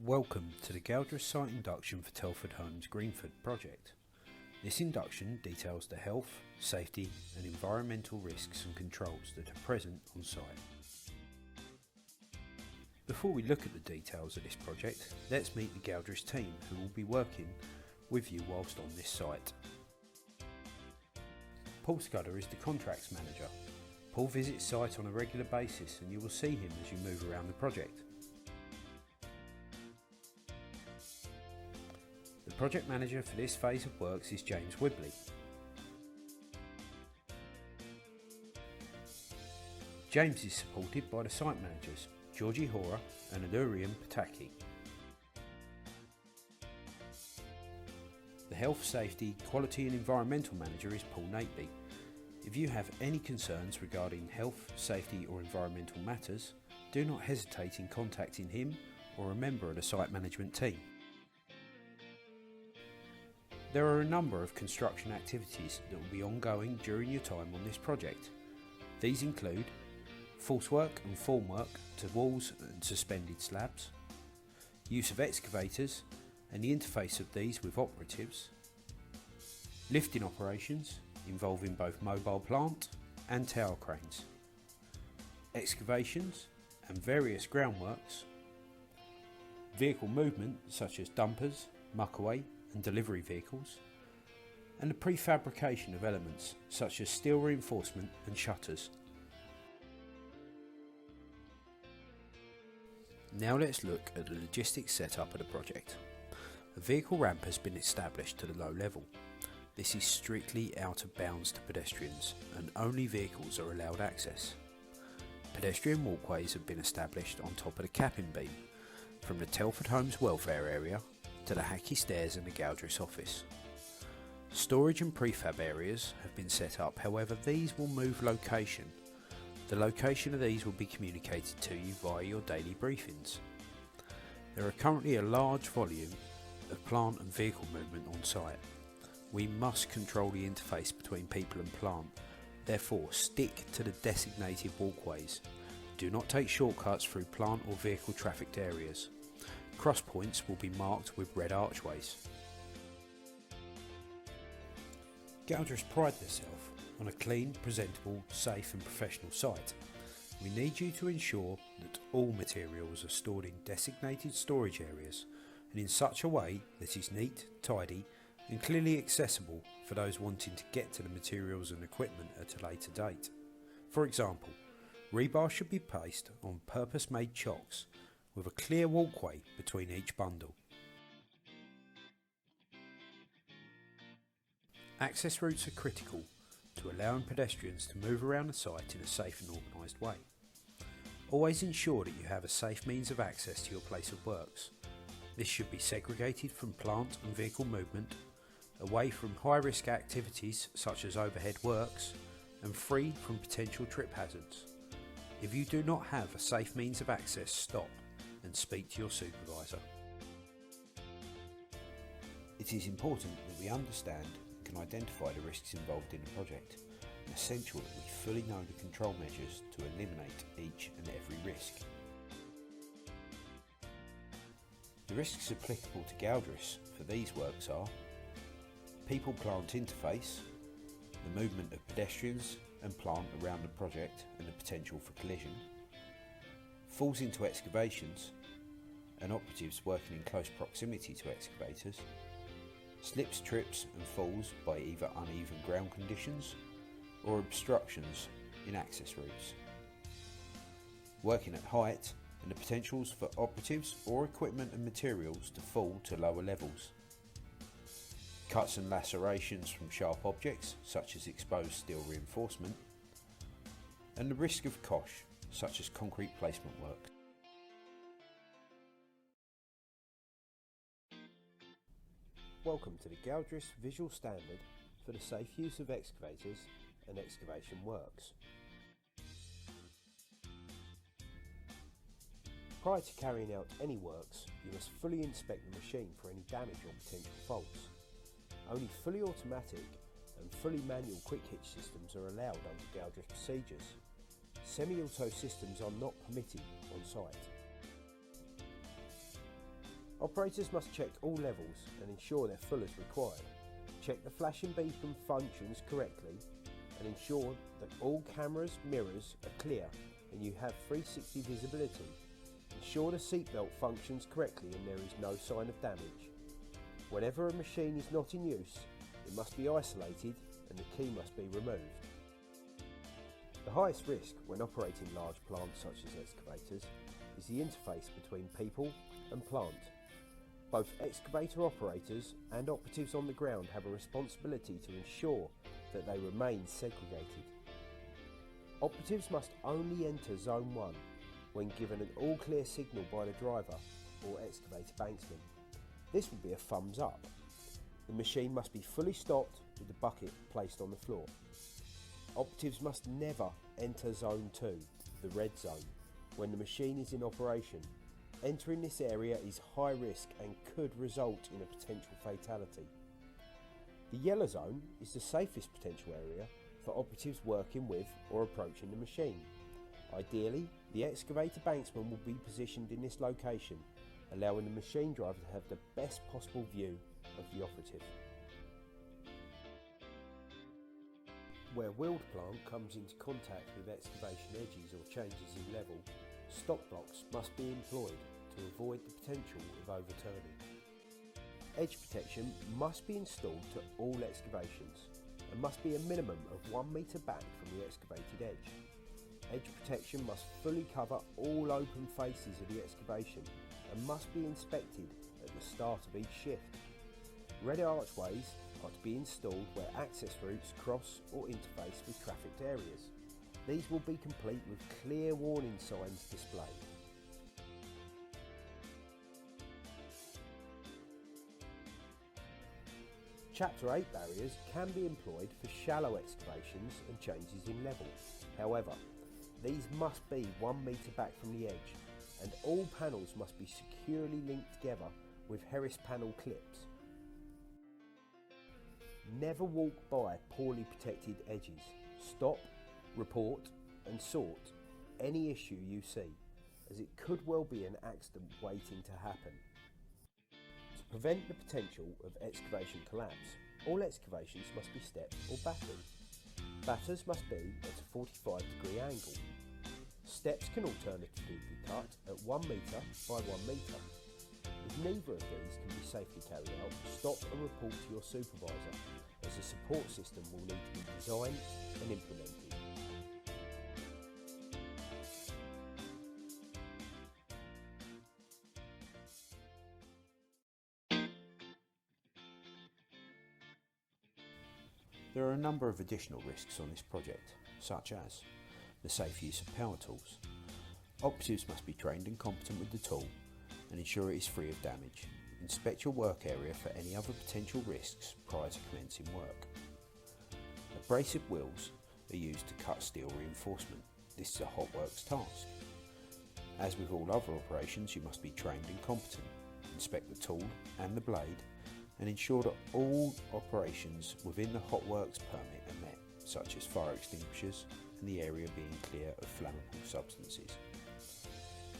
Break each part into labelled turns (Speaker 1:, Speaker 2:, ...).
Speaker 1: Welcome to the Galdris site induction for Telford Homes Greenford project. This induction details the health, safety and environmental risks and controls that are present on site. Before we look at the details of this project, let's meet the Galdris team who will be working with you whilst on this site. Paul Scudder is the contracts manager. Paul visits site on a regular basis and you will see him as you move around the project. The project manager for this phase of works is James Whibley. James is supported by the site managers Georgie Hora and Adurian Pataki. The health, safety, quality and environmental manager is Paul Nateby. If you have any concerns regarding health, safety or environmental matters, do not hesitate in contacting him or a member of the site management team. There are a number of construction activities that will be ongoing during your time on this project. These include false work and formwork to walls and suspended slabs, use of excavators and the interface of these with operatives, lifting operations involving both mobile plant and tower cranes, excavations and various groundworks, vehicle movement such as dumpers, muckaway and delivery vehicles, and the prefabrication of elements such as steel reinforcement and shutters. Now let's look at the logistics setup of the project. A vehicle ramp has been established to the low level. This is strictly out of bounds to pedestrians and only vehicles are allowed access. Pedestrian walkways have been established on top of the capping beam from the Telford Homes welfare area to the Hackey stairs in the Galdris office. Storage and prefab areas have been set up, however these will move location. The location of these will be communicated to you via your daily briefings. There are currently a large volume of plant and vehicle movement on site. We must control the interface between people and plant, therefore stick to the designated walkways. Do not take shortcuts through plant or vehicle trafficked areas. Cross points will be marked with red archways. Galdris pride themselves on a clean, presentable, safe and professional site. We need you to ensure that all materials are stored in designated storage areas and in such a way that is neat, tidy and clearly accessible for those wanting to get to the materials and equipment at a later date. For example, rebar should be placed on purpose-made chocks with a clear walkway between each bundle. Access routes are critical to allowing pedestrians to move around the site in a safe and organised way. Always ensure that you have a safe means of access to your place of works. This should be segregated from plant and vehicle movement, away from high-risk activities such as overhead works, and free from potential trip hazards. If you do not have a safe means of access, stop and speak to your supervisor. It is important that we understand and can identify the risks involved in the project, and essential that we fully know the control measures to eliminate each and every risk. The risks applicable to Galdris for these works are people-plant interface, the movement of pedestrians and plant around the project and the potential for collision, falls into excavations and operatives working in close proximity to excavators, slips, trips and falls by either uneven ground conditions or obstructions in access routes, working at height and the potentials for operatives or equipment and materials to fall to lower levels, cuts and lacerations from sharp objects such as exposed steel reinforcement, and the risk of cosh such as concrete placement work. Welcome to the Galdris visual standard for the safe use of excavators and excavation works. Prior to carrying out any works, you must fully inspect the machine for any damage or potential faults. Only fully automatic and fully manual quick hitch systems are allowed under Galdris procedures. Semi-auto systems are not permitted on site.
Speaker 2: Operators must check all levels and ensure they're full as required. Check the flashing beacon functions correctly and ensure that all cameras, mirrors are clear and you have 360 visibility. Ensure the seatbelt functions correctly and there is no sign of damage. Whenever a machine is not in use, it must be isolated and the key must be removed. The highest risk when operating large plants such as excavators is the interface between people and plant. Both excavator operators and operatives on the ground have a responsibility to ensure that they remain segregated. Operatives must only enter Zone 1 when given an all-clear signal by the driver or excavator banksman. This will be a thumbs up. The machine must be fully stopped with the bucket placed on the floor. Operatives must never enter Zone 2, the red zone, when the machine is in operation. Entering this area is high risk and could result in a potential fatality. The yellow zone is the safest potential area for operatives working with or approaching the machine. Ideally, the excavator banksman will be positioned in this location, allowing the machine driver to have the best possible view of the operative. Where wheeled plant comes into contact with excavation edges or changes in level, stop blocks must be employed to avoid the potential of overturning. Edge protection must be installed to all excavations and must be a minimum of 1 metre back from the excavated edge. Edge protection must fully cover all open faces of the excavation and must be inspected at the start of each shift. Red archways are to be installed where access routes cross or interface with trafficked areas. These will be complete with clear warning signs displayed. Chapter 8 barriers can be employed for shallow excavations and changes in level. However, these must be 1 metre back from the edge and all panels must be securely linked together with Harris panel clips. Never walk by poorly protected edges. Stop, report and sort any issue you see, as it could well be an accident waiting to happen. To prevent the potential of excavation collapse, all excavations must be stepped or battered. Batters must be at a 45-degree angle. Steps can alternatively be cut at 1 metre by 1 metre. If neither of these can be safely carried out, stop and report to your supervisor, as a support system will need to be designed and implemented.
Speaker 1: There are a number of additional risks on this project, such as the safe use of power tools. Operatives must be trained and competent with the tool and ensure it is free of damage. Inspect your work area for any other potential risks prior to commencing work. Abrasive wheels are used to cut steel reinforcement. This is a hot works task. As with all other operations, you must be trained and competent. Inspect the tool and the blade and ensure that all operations within the hot works permit are met, such as fire extinguishers and the area being clear of flammable substances.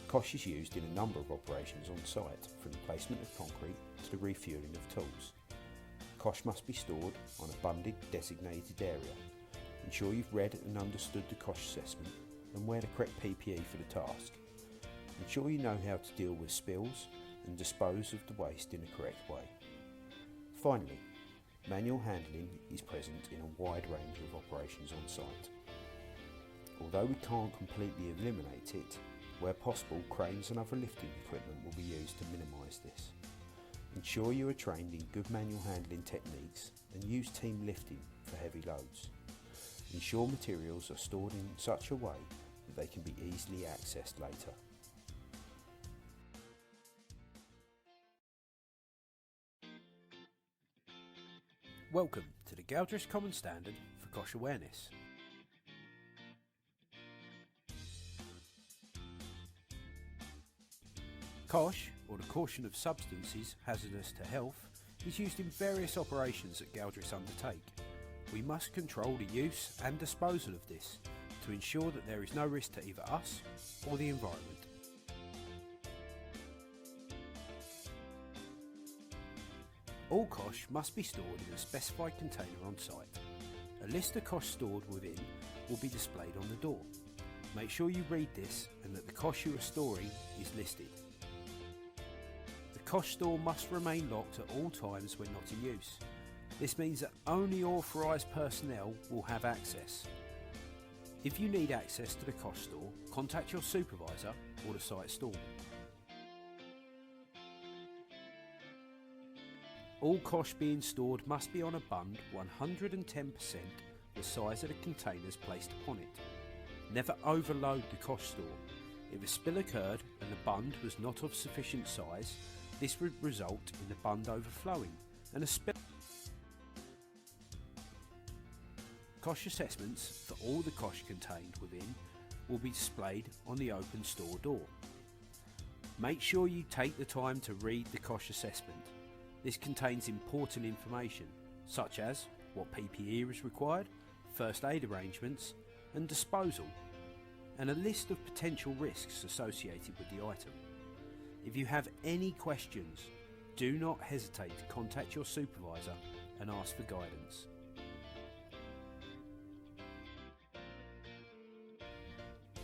Speaker 1: Kosh is used in a number of operations on site, from the placement of concrete to the refuelling of tools. Kosh must be stored on a bunded designated area. Ensure you've read and understood the Kosh assessment and wear the correct PPE for the task. Ensure you know how to deal with spills and dispose of the waste in the correct way. Finally, manual handling is present in a wide range of operations on site. Although we can't completely eliminate it, where possible, cranes and other lifting equipment will be used to minimise this. Ensure you are trained in good manual handling techniques and use team lifting for heavy loads. Ensure materials are stored in such a way that they can be easily accessed later. Welcome to the Galdrish Common Standard for Kosh Awareness. Kosh, or the caution of substances hazardous to health, is used in various operations that Galdrish undertake. We must control the use and disposal of this to ensure that there is no risk to either us or the environment. All cosh must be stored in a specified container on site. A list of cosh stored within will be displayed on the door. Make sure you read this and that the cosh you are storing is listed. The cosh store must remain locked at all times when not in use. This means that only authorised personnel will have access. If you need access to the cosh store, contact your supervisor or the site storeman. All cosh being stored must be on a bund 110% the size of the containers placed upon it. Never overload the cosh store. If a spill occurred and the bund was not of sufficient size, this would result in the bund overflowing and a spill. Cosh assessments for all the cosh contained within will be displayed on the open store door. Make sure you take the time to read the cosh assessment. This contains important information such as what PPE is required, first aid arrangements and disposal, and a list of potential risks associated with the item. If you have any questions, do not hesitate to contact your supervisor and ask for guidance.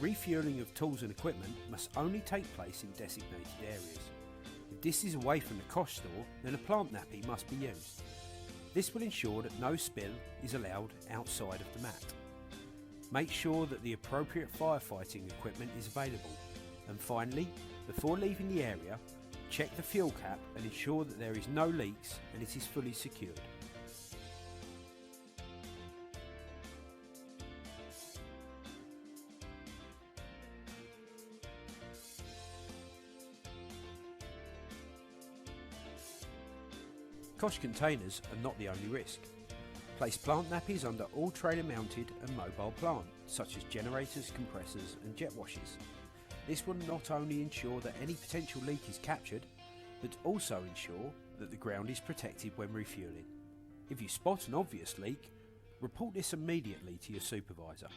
Speaker 1: Refuelling of tools and equipment must only take place in designated areas. If this is away from the cosh store, then a plant nappy must be used. This will ensure that no spill is allowed outside of the mat. Make sure that the appropriate firefighting equipment is available. And finally, before leaving the area, check the fuel cap and ensure that there is no leaks and it is fully secured. Cosh containers are not the only risk. Place plant nappies under all trailer mounted and mobile plant, such as generators, compressors and jet washers. This will not only ensure that any potential leak is captured, but also ensure that the ground is protected when refuelling. If you spot an obvious leak, report this immediately to your supervisor.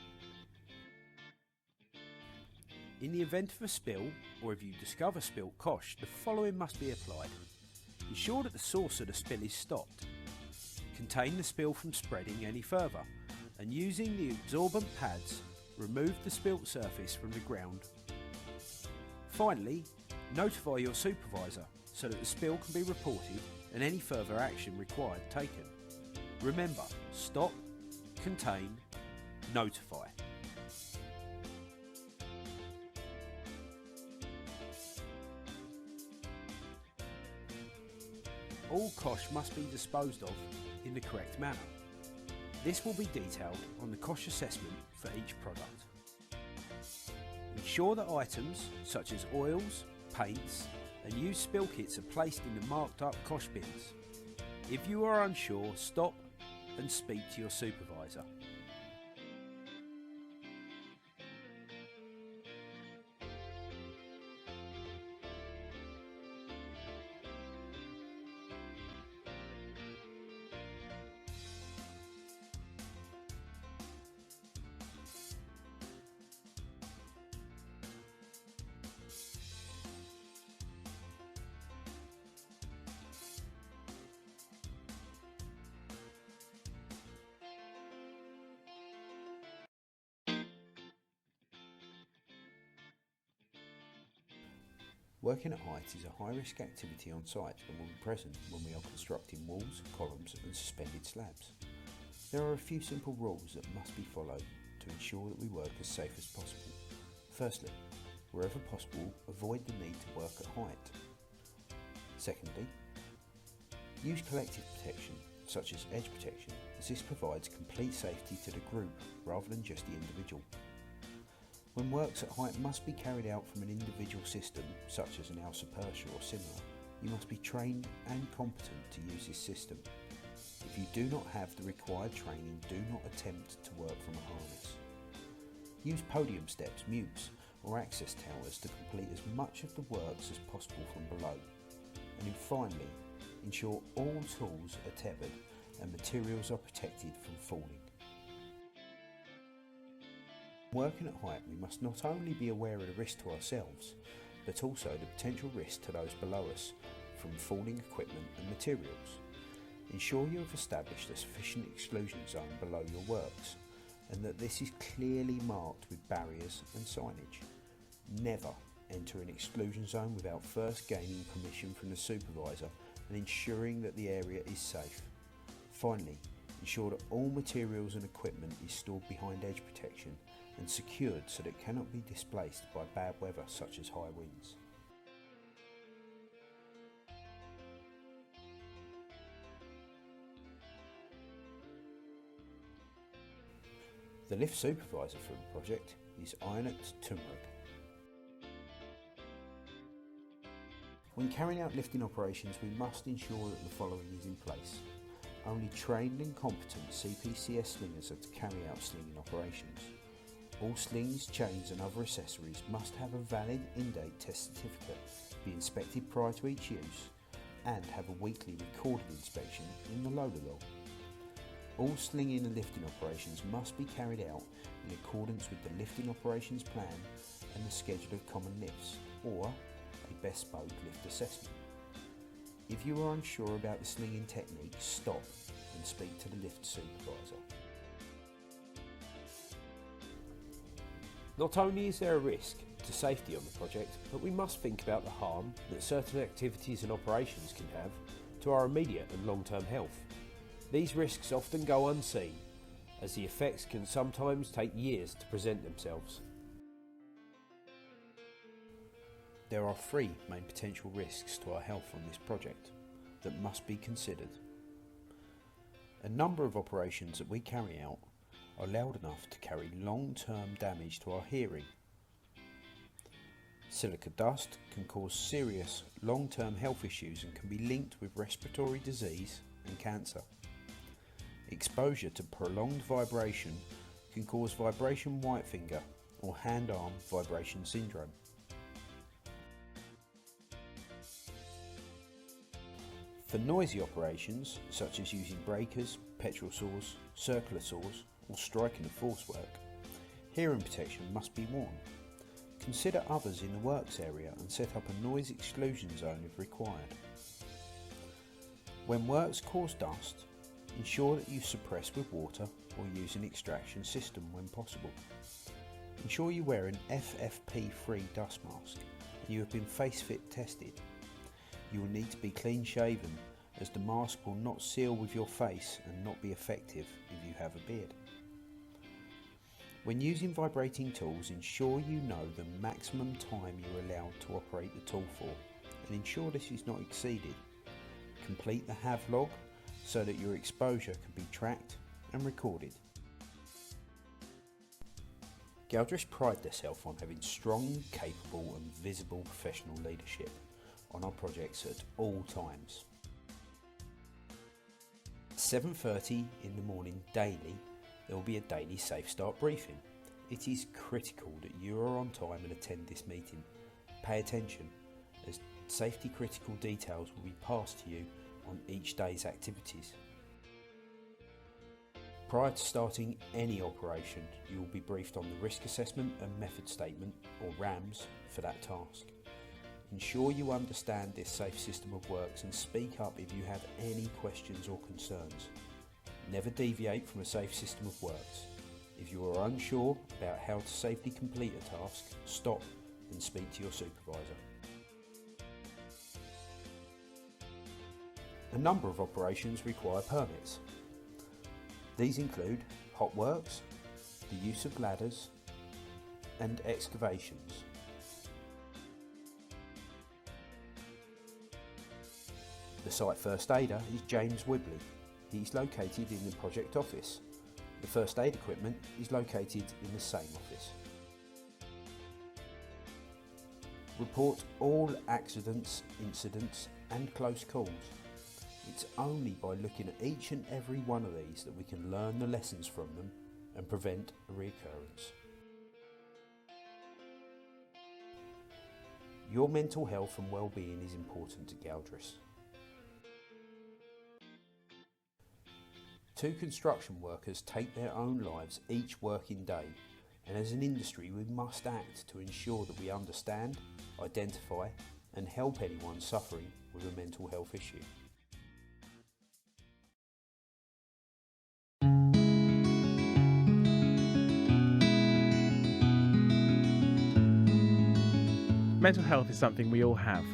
Speaker 1: In the event of a spill, or if you discover spilt cosh, the following must be applied. Ensure that the source of the spill is stopped. Contain the spill from spreading any further, and using the absorbent pads, remove the spilt surface from the ground. Finally, notify your supervisor so that the spill can be reported and any further action required taken. Remember, stop, contain, notify. All cosh must be disposed of in the correct manner. This will be detailed on the cosh assessment for each product. Ensure that items such as oils, paints and used spill kits are placed in the marked up cosh bins. If you are unsure, stop and speak to your supervisor. Working at height is a high-risk activity on site and will be present when we are constructing walls, columns and suspended slabs. There are a few simple rules that must be followed to ensure that we work as safe as possible. Firstly, wherever possible, avoid the need to work at height. Secondly, use collective protection, such as edge protection, as this provides complete safety to the group rather than just the individual. When works at height must be carried out from an individual system, such as an Alsa Persha or similar, you must be trained and competent to use this system. If you do not have the required training, do not attempt to work from a harness. Use podium steps, mutes or access towers to complete as much of the works as possible from below. And then finally, ensure all tools are tethered and materials are protected from falling. Working at height, we must not only be aware of the risk to ourselves, but also the potential risk to those below us from falling equipment and materials. Ensure you have established a sufficient exclusion zone below your works and that this is clearly marked with barriers and signage. Never enter an exclusion zone without first gaining permission from the supervisor and ensuring that the area is safe. Finally, ensure that all materials and equipment is stored behind edge protection and secured so that it cannot be displaced by bad weather such as high winds. The lift supervisor for the project is Ionut Tumrug. When carrying out lifting operations, we must ensure that the following is in place. Only trained and competent CPCS slingers are to carry out slinging operations. All slings, chains and other accessories must have a valid in-date test certificate, be inspected prior to each use, and have a weekly recorded inspection in the loader log. All slinging and lifting operations must be carried out in accordance with the lifting operations plan and the schedule of common lifts, or a bespoke lift assessment. If you are unsure about the slinging technique, stop and speak to the lift supervisor.
Speaker 2: Not only is there a risk to safety on the project, but we must think about the harm that certain activities and operations can have to our immediate and long-term health. These risks often go unseen, as the effects can sometimes take years to present themselves.
Speaker 1: There are 3 main potential risks to our health on this project that must be considered. A number of operations that we carry out are loud enough to carry long-term damage to our hearing. Silica dust can cause serious long-term health issues and can be linked with respiratory disease and cancer. Exposure to prolonged vibration can cause vibration white finger or hand-arm vibration syndrome. For noisy operations, such as using breakers, petrol saws, circular saws, or striking a force work, hearing protection must be worn. Consider others in the works area and set up a noise exclusion zone if required. When works cause dust, ensure that you suppress with water or use an extraction system when possible. Ensure you wear an FFP3 dust mask and you have been face fit tested. You will need to be clean shaven, as the mask will not seal with your face and not be effective if you have a beard. When using vibrating tools, ensure you know the maximum time you are allowed to operate the tool for and ensure this is not exceeded. Complete the HAV log so that your exposure can be tracked and recorded. Galdrish pride themselves on having strong, capable and visible professional leadership on our projects at all times. 7:30 in the morning daily, there will be a daily Safe Start briefing. It is critical that you are on time and attend this meeting. Pay attention, as safety critical details will be passed to you on each day's activities. Prior to starting any operation, you will be briefed on the risk assessment and method statement, or RAMS, for that task. Ensure you understand this safe system of works and speak up if you have any questions or concerns. Never deviate from a safe system of works. If you are unsure about how to safely complete a task, stop and speak to your supervisor. A number of operations require permits. These include hot works, the use of ladders, and excavations. The site first aider is James Wibley. He is located in the project office. The first aid equipment is located in the same office. Report all accidents, incidents and close calls. It's only by looking at each and every one of these that we can learn the lessons from them and prevent a reoccurrence. Your mental health and well-being is important to Galdrish. 2 construction workers take their own lives each working day, and as an industry we must act to ensure that we understand, identify and help anyone suffering with a mental health issue.
Speaker 3: Mental health is something we all have.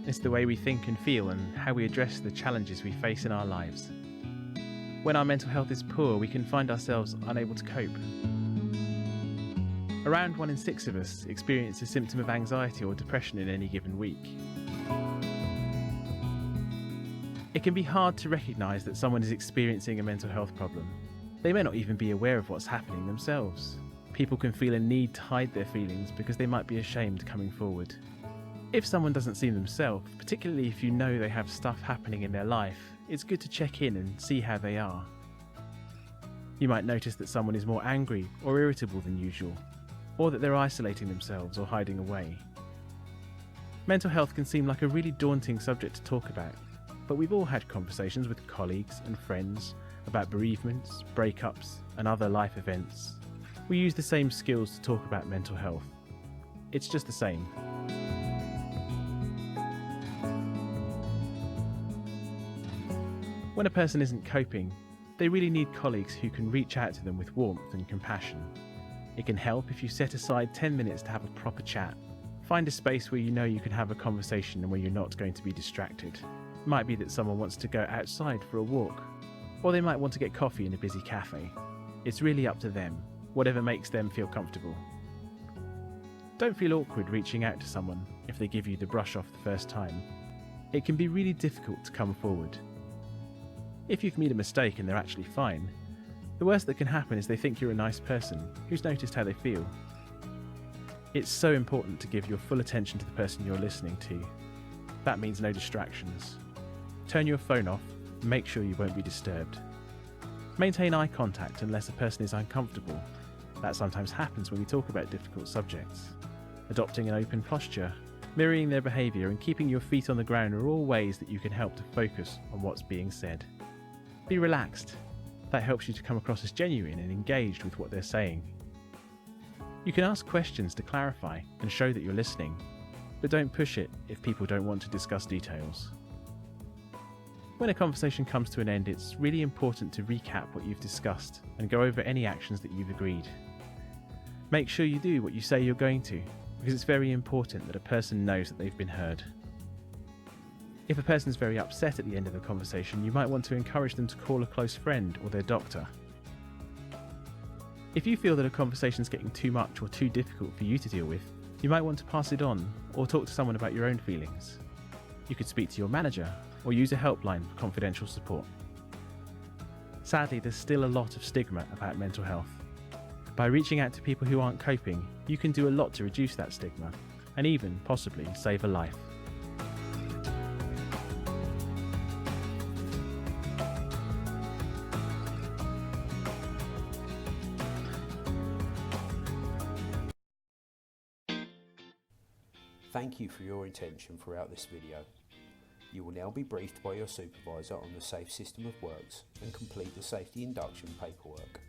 Speaker 3: It's the way we think and feel and how we address the challenges we face in our lives. When our mental health is poor, we can find ourselves unable to cope. Around 1 in 6 of us experience a symptom of anxiety or depression in any given week. It can be hard to recognise that someone is experiencing a mental health problem. They may not even be aware of what's happening themselves. People can feel a need to hide their feelings because they might be ashamed coming forward. If someone doesn't see themselves, particularly if you know they have stuff happening in their life, it's good to check in and see how they are. You might notice that someone is more angry or irritable than usual, or that they're isolating themselves or hiding away. Mental health can seem like a really daunting subject to talk about, but we've all had conversations with colleagues and friends about bereavements, breakups, and other life events. We use the same skills to talk about mental health. It's just the same. When a person isn't coping, they really need colleagues who can reach out to them with warmth and compassion. It can help if you set aside 10 minutes to have a proper chat. Find a space where you know you can have a conversation and where you're not going to be distracted. It might be that someone wants to go outside for a walk, or they might want to get coffee in a busy cafe. It's really up to them, whatever makes them feel comfortable. Don't feel awkward reaching out to someone if they give you the brush off the first time. It can be really difficult to come forward. If you've made a mistake and they're actually fine, the worst that can happen is they think you're a nice person who's noticed how they feel. It's so important to give your full attention to the person you're listening to. That means no distractions. Turn your phone off and make sure you won't be disturbed. Maintain eye contact unless a person is uncomfortable. That sometimes happens when we talk about difficult subjects. Adopting an open posture, mirroring their behaviour and keeping your feet on the ground are all ways that you can help to focus on what's being said. Be relaxed. That helps you to come across as genuine and engaged with what they're saying. You can ask questions to clarify and show that you're listening, but don't push it if people don't want to discuss details. When a conversation comes to an end, it's really important to recap what you've discussed and go over any actions that you've agreed. Make sure you do what you say you're going to, because it's very important that a person knows that they've been heard. If a person's very upset at the end of a conversation, you might want to encourage them to call a close friend or their doctor. If you feel that a conversation's getting too much or too difficult for you to deal with, you might want to pass it on or talk to someone about your own feelings. You could speak to your manager or use a helpline for confidential support. Sadly, there's still a lot of stigma about mental health. By reaching out to people who aren't coping, you can do a lot to reduce that stigma and even, possibly, save a life.
Speaker 1: Thank you for your attention throughout this video. You will now be briefed by your supervisor on the safe system of works and complete the safety induction paperwork.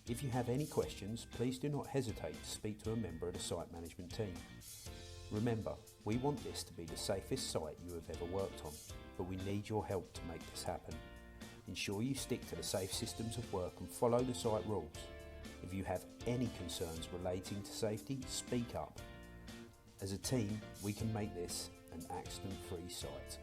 Speaker 1: If you have any questions, please do not hesitate to speak to a member of the site management team. Remember, we want this to be the safest site you have ever worked on, but we need your help to make this happen. Ensure you stick to the safe systems of work and follow the site rules. If you have any concerns relating to safety, speak up. As a team, we can make this an accident-free site.